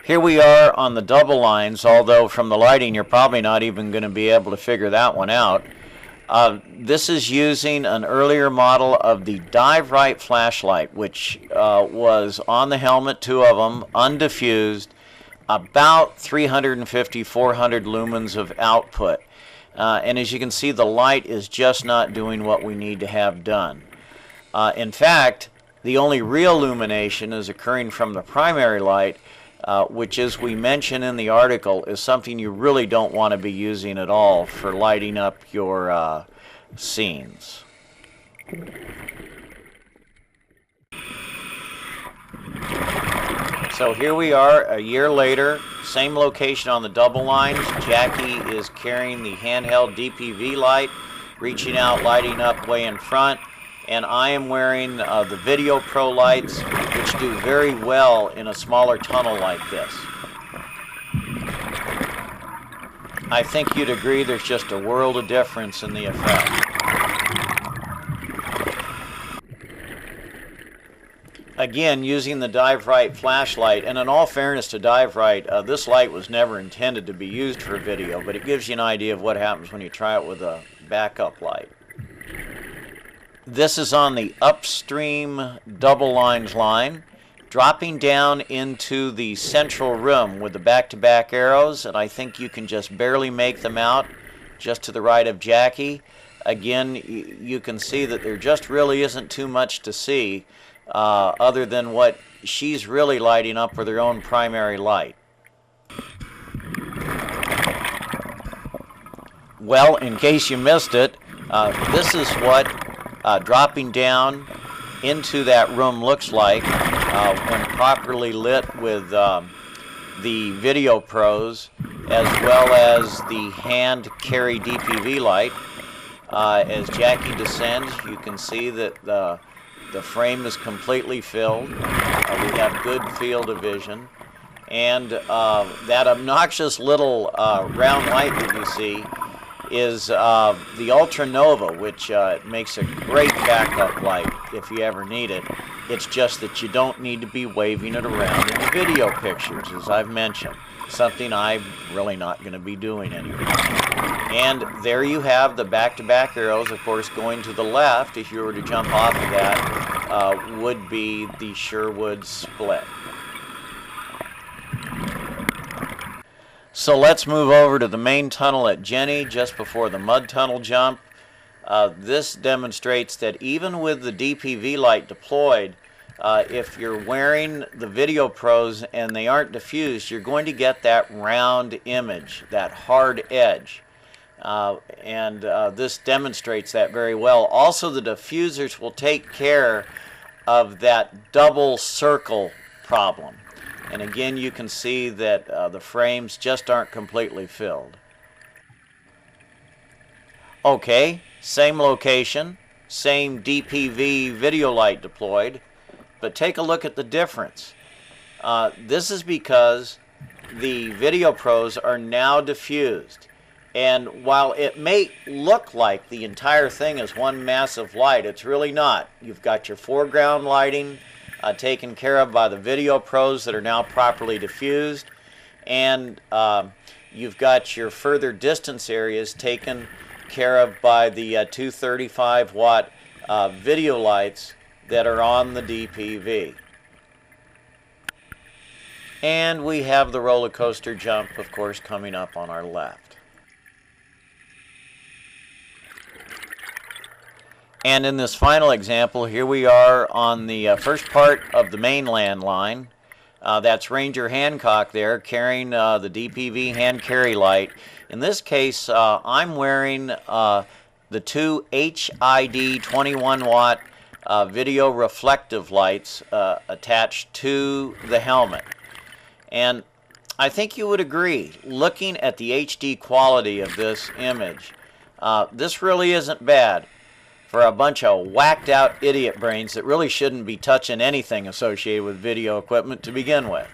Here we are on the double lines, although from the lighting you're probably not even going to be able to figure that one out. This is using an earlier model of the Dive Right flashlight, which was on the helmet, 2 of them, undiffused, about 350, 400 lumens of output. And as you can see, the light is just not doing what we need to have done. In fact, the only real illumination is occurring from the primary light, which, as we mention in the article, is something you really don't want to be using at all for lighting up your scenes. So here we are a year later, same location on the double lines. Jackie is carrying the handheld DPV light, reaching out, lighting up way in front, and I am wearing the Video Pro lights, which do very well in a smaller tunnel like this. I think you'd agree there's just a world of difference in the effect. Again, using the Dive Right flashlight, and in all fairness to Dive Right, this light was never intended to be used for video, but it gives you an idea of what happens when you try it with a backup light. This is on the upstream double lines line, dropping down into the central room with the back-to-back arrows, and I think you can just barely make them out just to the right of Jackie. Again, you can see that there just really isn't too much to see other than what she's really lighting up with her own primary light. Well, in case you missed it, this is what dropping down into that room looks like when properly lit with the Video Pros, as well as the hand carry DPV light. As Jackie descends, you can see that the frame is completely filled. We have good field of vision, and that obnoxious little round light that you see is the Ultra Nova, which makes a great backup light if you ever need it. It's just that you don't need to be waving it around in the video pictures, as I've mentioned. Something I'm really not going to be doing anymore. And there you have the back-to-back arrows. Of course, going to the left, if you were to jump off of that, would be the Sherwood split. So let's move over to the main tunnel at Jenny just before the mud tunnel jump. This demonstrates that even with the DPV light deployed, if you're wearing the Video Pros and they aren't diffused, you're going to get that round image, that hard edge. This demonstrates that very well. Also, the diffusers will take care of that double circle problem. And again, you can see that the frames just aren't completely filled. Okay, same location, same DPV video light deployed, but take a look at the difference. This is because the Video Pros are now diffused. And while it may look like the entire thing is one massive light, it's really not. You've got your foreground lighting taken care of by the Video Pros that are now properly diffused, and you've got your further distance areas taken care of by the 235 watt video lights that are on the DPV. And we have the roller coaster jump, of course, coming up on our left. And in this final example, here we are on the first part of the mainland line. That's Ranger Hancock there carrying the DPV hand carry light. In this case, I'm wearing the 2 HID 21 watt video reflective lights attached to the helmet. And I think you would agree, looking at the HD quality of this image, this really isn't bad for a bunch of whacked out idiot brains that really shouldn't be touching anything associated with video equipment to begin with.